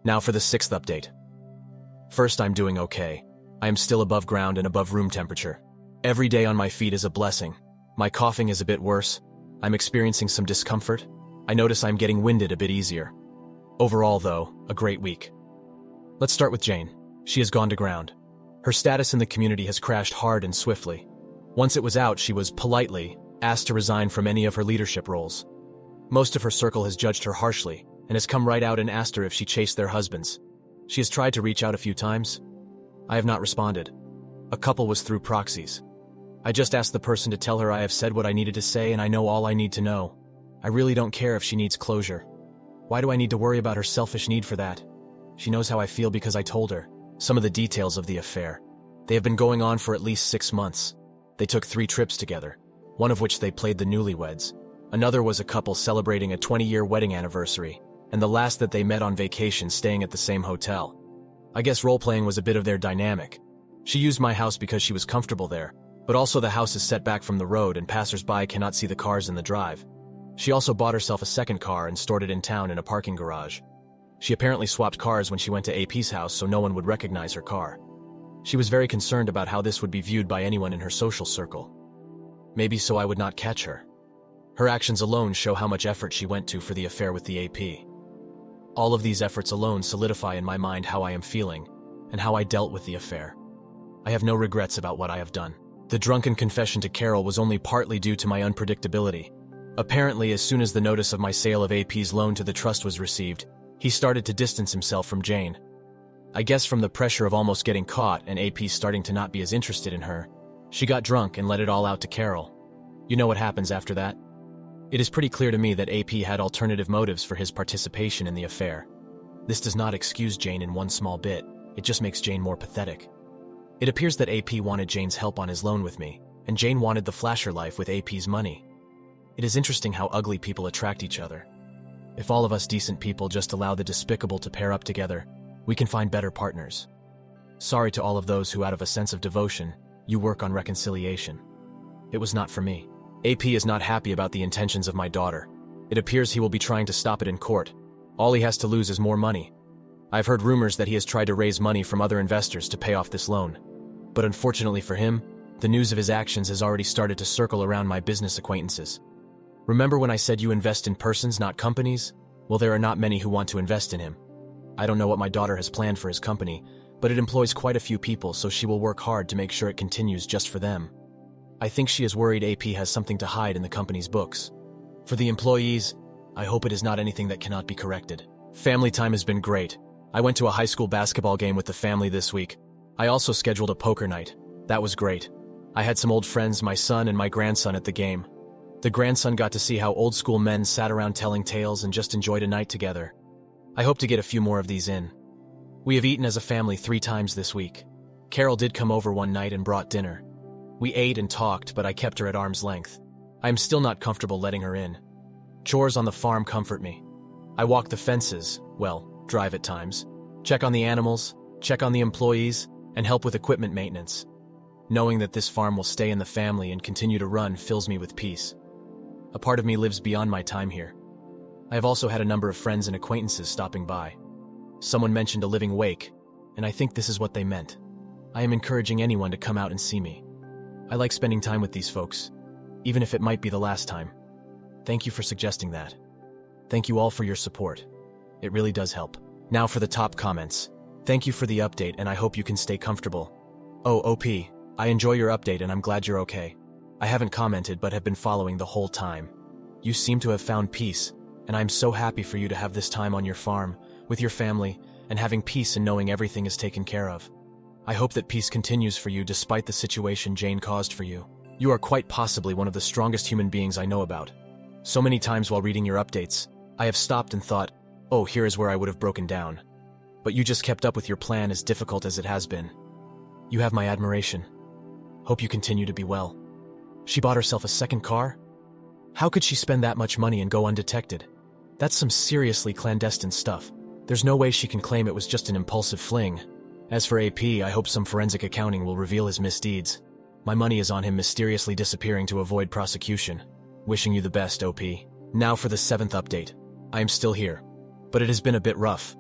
Now for the sixth update. First, I'm doing okay. I am still above ground and above room temperature. Every day on my feet is a blessing. My coughing is a bit worse. I'm experiencing some discomfort. I notice I'm getting winded a bit easier. Overall, though, a great week. Let's start with Jane. She has gone to ground. Her status in the community has crashed hard and swiftly. Once it was out, she was politely asked to resign from any of her leadership roles. Most of her circle has judged her harshly and has come right out and asked her if she chased their husbands. She has tried to reach out a few times. I have not responded. A couple was through proxies. I just asked the person to tell her I have said what I needed to say and I know all I need to know. I really don't care if she needs closure. Why do I need to worry about her selfish need for that? She knows how I feel because I told her some of the details of the affair. They have been going on for at least 6 months. They took 3 trips together, one of which they played the newlyweds. Another was a couple celebrating a 20-year wedding anniversary, and the last that they met on vacation staying at the same hotel. I guess role-playing was a bit of their dynamic. She used my house because she was comfortable there, but also the house is set back from the road and passers-by cannot see the cars in the drive. She also bought herself a second car and stored it in town in a parking garage. She apparently swapped cars when she went to AP's house so no one would recognize her car. She was very concerned about how this would be viewed by anyone in her social circle. Maybe so I would not catch her. Her actions alone show how much effort she went to for the affair with the AP. All of these efforts alone solidify in my mind how I am feeling and how I dealt with the affair. I have no regrets about what I have done. The drunken confession to Carol was only partly due to my unpredictability. Apparently, as soon as the notice of my sale of AP's loan to the trust was received, he started to distance himself from Jane. I guess from the pressure of almost getting caught and AP starting to not be as interested in her, she got drunk and let it all out to Carol. You know what happens after that? It is pretty clear to me that AP had alternative motives for his participation in the affair. This does not excuse Jane in one small bit, it just makes Jane more pathetic. It appears that AP wanted Jane's help on his loan with me, and Jane wanted the flasher life with AP's money. It is interesting how ugly people attract each other. If all of us decent people just allow the despicable to pair up together, we can find better partners. Sorry to all of those who, out of a sense of devotion, you work on reconciliation. It was not for me. AP is not happy about the intentions of my daughter. It appears he will be trying to stop it in court. All he has to lose is more money. I've heard rumors that he has tried to raise money from other investors to pay off this loan. But unfortunately for him, the news of his actions has already started to circle around my business acquaintances. Remember when I said you invest in persons, not companies? Well, there are not many who want to invest in him. I don't know what my daughter has planned for his company, but it employs quite a few people, so she will work hard to make sure it continues just for them. I think she is worried AP has something to hide in the company's books. For the employees, I hope it is not anything that cannot be corrected. Family time has been great. I went to a high school basketball game with the family this week. I also scheduled a poker night. That was great. I had some old friends, my son and my grandson, at the game. The grandson got to see how old school men sat around telling tales and just enjoyed a night together. I hope to get a few more of these in. We have eaten as a family 3 times this week. Carol did come over one night and brought dinner. We ate and talked, but I kept her at arm's length. I am still not comfortable letting her in. Chores on the farm comfort me. I walk the fences, well, drive at times, check on the animals, check on the employees, and help with equipment maintenance. Knowing that this farm will stay in the family and continue to run fills me with peace. A part of me lives beyond my time here. I have also had a number of friends and acquaintances stopping by. Someone mentioned a living wake, and I think this is what they meant. I am encouraging anyone to come out and see me. I like spending time with these folks, even if it might be the last time. Thank you for suggesting that. Thank you all for your support. It really does help. Now for the top comments. Thank you for the update and I hope you can stay comfortable. Oh, OP, I enjoy your update and I'm glad you're okay. I haven't commented but have been following the whole time. You seem to have found peace, and I'm so happy for you to have this time on your farm, with your family, and having peace in knowing everything is taken care of. I hope that peace continues for you despite the situation Jane caused for you. You are quite possibly one of the strongest human beings I know about. So many times while reading your updates, I have stopped and thought, oh, here is where I would have broken down. But you just kept up with your plan as difficult as it has been. You have my admiration. Hope you continue to be well. She bought herself a second car? How could she spend that much money and go undetected? That's some seriously clandestine stuff. There's no way she can claim it was just an impulsive fling. As for AP, I hope some forensic accounting will reveal his misdeeds. My money is on him mysteriously disappearing to avoid prosecution. Wishing you the best, OP. Now for the 7th update. I am still here, but it has been a bit rough.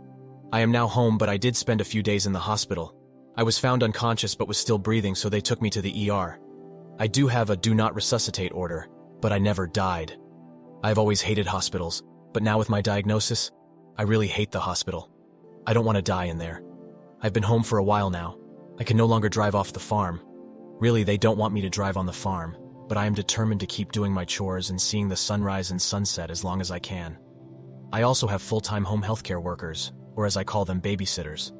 I am now home, but I did spend a few days in the hospital. I was found unconscious but was still breathing, so they took me to the ER. I do have a do not resuscitate order, but I never died. I've always hated hospitals, but now with my diagnosis, I really hate the hospital. I don't want to die in there. I've been home for a while now. I can no longer drive off the farm. Really, they don't want me to drive on the farm, but I am determined to keep doing my chores and seeing the sunrise and sunset as long as I can. I also have full-time home healthcare workers, or as I call them, babysitters.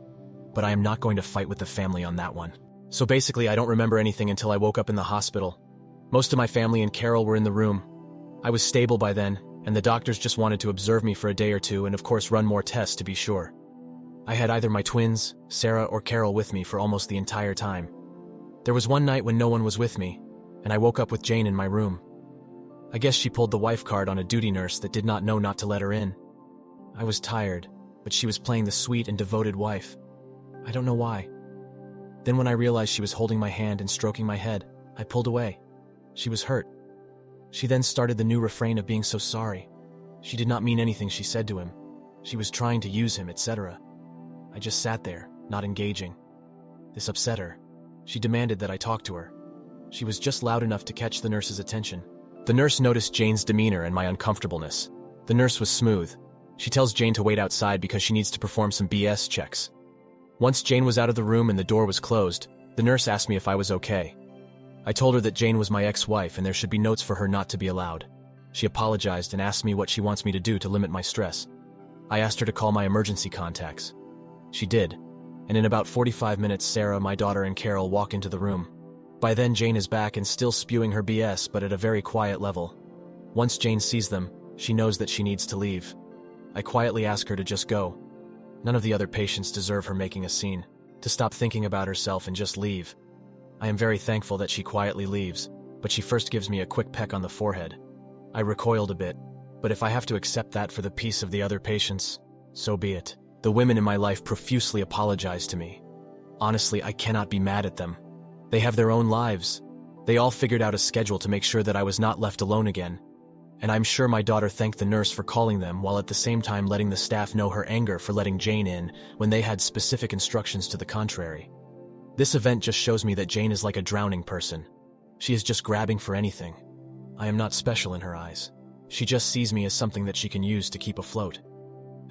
But I am not going to fight with the family on that one. So basically, I don't remember anything until I woke up in the hospital. Most of my family and Carol were in the room. I was stable by then, and the doctors just wanted to observe me for a day or two and of course run more tests to be sure. I had either my twins, Sarah or Carol, with me for almost the entire time. There was one night when no one was with me, and I woke up with Jane in my room. I guess she pulled the wife card on a duty nurse that did not know not to let her in. I was tired, but she was playing the sweet and devoted wife. I don't know why. Then when I realized she was holding my hand and stroking my head, I pulled away. She was hurt. She then started the new refrain of being so sorry. She did not mean anything she said to him. She was trying to use him, etc. I just sat there, not engaging. This upset her. She demanded that I talk to her. She was just loud enough to catch the nurse's attention. The nurse noticed Jane's demeanor and my uncomfortableness. The nurse was smooth. She tells Jane to wait outside because she needs to perform some BS checks. Once Jane was out of the room and the door was closed, the nurse asked me if I was okay. I told her that Jane was my ex-wife and there should be notes for her not to be allowed. She apologized and asked me what she wants me to do to limit my stress. I asked her to call my emergency contacts. She did, and in about 45 minutes Sarah, my daughter, and Carol walk into the room. By then Jane is back and still spewing her BS, but at a very quiet level. Once Jane sees them, she knows that she needs to leave. I quietly ask her to just go. None of the other patients deserve her making a scene, to stop thinking about herself and just leave. I am very thankful that she quietly leaves, but she first gives me a quick peck on the forehead. I recoiled a bit, but if I have to accept that for the peace of the other patients, so be it. The women in my life profusely apologized to me. Honestly, I cannot be mad at them. They have their own lives. They all figured out a schedule to make sure that I was not left alone again. And I'm sure my daughter thanked the nurse for calling them while at the same time letting the staff know her anger for letting Jane in when they had specific instructions to the contrary. This event just shows me that Jane is like a drowning person. She is just grabbing for anything. I am not special in her eyes. She just sees me as something that she can use to keep afloat.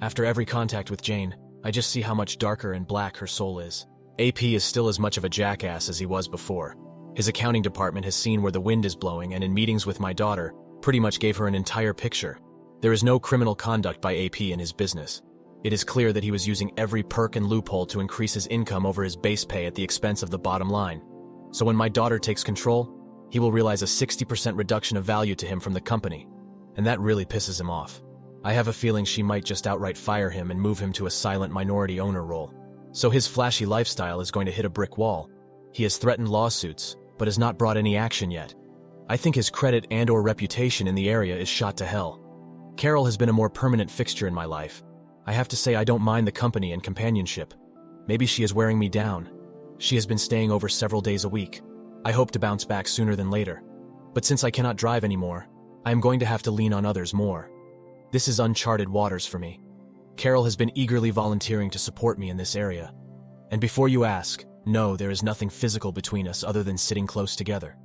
After every contact with Jane, I just see how much darker and black her soul is. AP is still as much of a jackass as he was before. His accounting department has seen where the wind is blowing and in meetings with my daughter, pretty much gave her an entire picture. There is no criminal conduct by AP in his business. It is clear that he was using every perk and loophole to increase his income over his base pay at the expense of the bottom line. So when my daughter takes control, he will realize a 60% reduction of value to him from the company, and that really pisses him off. I have a feeling she might just outright fire him and move him to a silent minority owner role. So his flashy lifestyle is going to hit a brick wall. He has threatened lawsuits, but has not brought any action yet. I think his credit and/or reputation in the area is shot to hell. Carol has been a more permanent fixture in my life. I have to say I don't mind the company and companionship. Maybe she is wearing me down. She has been staying over several days a week. I hope to bounce back sooner than later. But since I cannot drive anymore, I am going to have to lean on others more. This is uncharted waters for me. Carol has been eagerly volunteering to support me in this area. And before you ask, no, there is nothing physical between us other than sitting close together.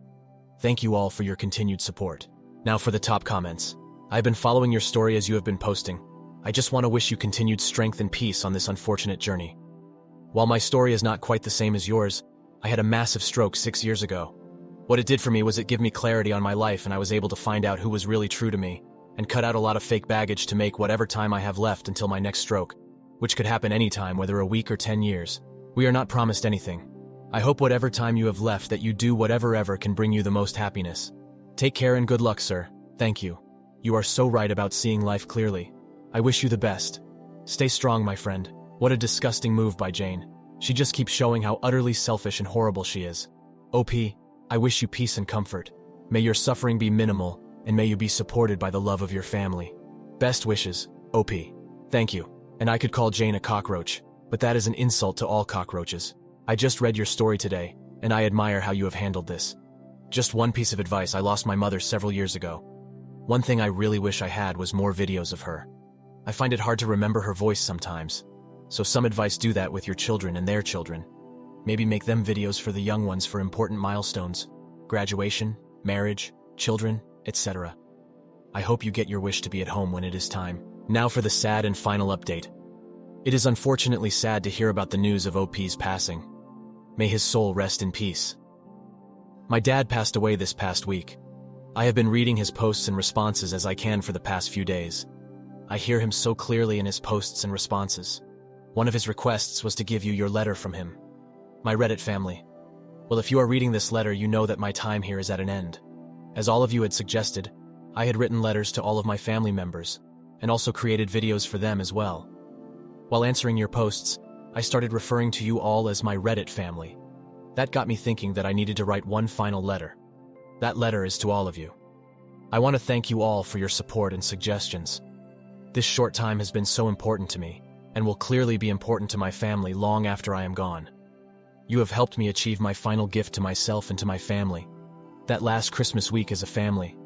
Thank you all for your continued support. Now for the top comments. I've been following your story as you have been posting. I just want to wish you continued strength and peace on this unfortunate journey. While my story is not quite the same as yours, I had a massive stroke 6 years ago. What it did for me was it gave me clarity on my life, and I was able to find out who was really true to me, and cut out a lot of fake baggage to make whatever time I have left until my next stroke, which could happen anytime, whether a week or 10 years. We are not promised anything. I hope whatever time you have left that you do whatever ever can bring you the most happiness. Take care and good luck, sir. Thank you. You are so right about seeing life clearly. I wish you the best. Stay strong, my friend. What a disgusting move by Jane. She just keeps showing how utterly selfish and horrible she is. OP, I wish you peace and comfort. May your suffering be minimal, and may you be supported by the love of your family. Best wishes, OP. Thank you. And I could call Jane a cockroach, but that is an insult to all cockroaches. I just read your story today, and I admire how you have handled this. Just one piece of advice: I lost my mother several years ago. One thing I really wish I had was more videos of her. I find it hard to remember her voice sometimes. So some advice: do that with your children and their children. Maybe make them videos for the young ones for important milestones, graduation, marriage, children, etc. I hope you get your wish to be at home when it is time. Now for the sad and final update. It is unfortunately sad to hear about the news of OP's passing. May his soul rest in peace. My dad passed away this past week. I have been reading his posts and responses as I can for the past few days. I hear him so clearly in his posts and responses. One of his requests was to give you your letter from him. My Reddit family. Well, if you are reading this letter, you know that my time here is at an end. As all of you had suggested, I had written letters to all of my family members, and also created videos for them as well. While answering your posts, I started referring to you all as my Reddit family. That got me thinking that I needed to write one final letter. That letter is to all of you. I want to thank you all for your support and suggestions. This short time has been so important to me, and will clearly be important to my family long after I am gone. You have helped me achieve my final gift to myself and to my family. That last Christmas week as a family.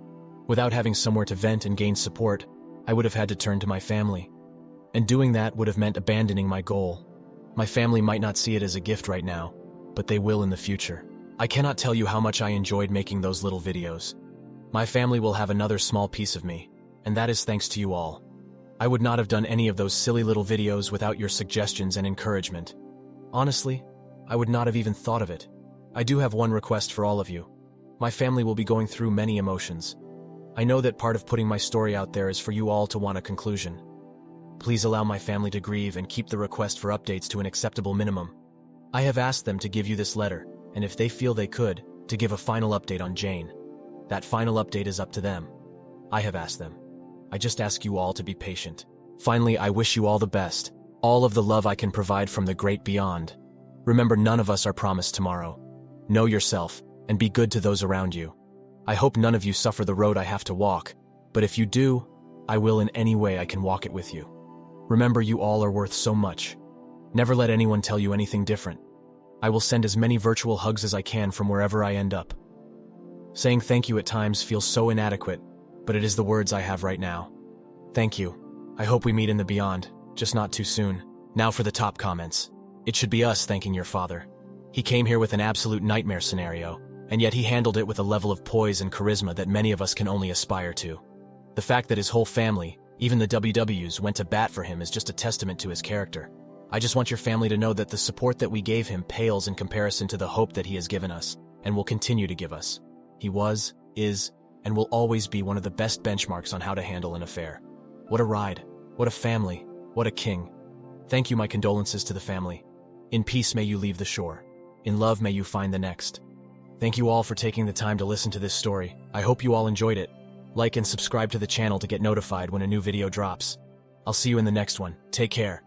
Without having somewhere to vent and gain support, I would have had to turn to my family. And doing that would have meant abandoning my goal. My family might not see it as a gift right now, but they will in the future. I cannot tell you how much I enjoyed making those little videos. My family will have another small piece of me, and that is thanks to you all. I would not have done any of those silly little videos without your suggestions and encouragement. Honestly, I would not have even thought of it. I do have one request for all of you. My family will be going through many emotions. I know that part of putting my story out there is for you all to want a conclusion. Please allow my family to grieve and keep the request for updates to an acceptable minimum. I have asked them to give you this letter, and if they feel they could, to give a final update on Jane. That final update is up to them. I have asked them. I just ask you all to be patient. Finally, I wish you all the best, all of the love I can provide from the great beyond. Remember, none of us are promised tomorrow. Know yourself, and be good to those around you. I hope none of you suffer the road I have to walk, but if you do, I will in any way I can walk it with you. Remember, you all are worth so much. Never let anyone tell you anything different. I will send as many virtual hugs as I can from wherever I end up. Saying thank you at times feels so inadequate, but it is the words I have right now. Thank you. I hope we meet in the beyond, just not too soon. Now for the top comments. It should be us thanking your father. He came here with an absolute nightmare scenario, and yet he handled it with a level of poise and charisma that many of us can only aspire to. The fact that his whole family, even the WWs, went to bat for him is just a testament to his character. I just want your family to know that the support that we gave him pales in comparison to the hope that he has given us, and will continue to give us. He was, is, and will always be one of the best benchmarks on how to handle an affair. What a ride, what a family, what a king. Thank you, my condolences to the family. In peace may you leave the shore. In love may you find the next. Thank you all for taking the time to listen to this story. I hope you all enjoyed it. Like and subscribe to the channel to get notified when a new video drops. I'll see you in the next one. Take care.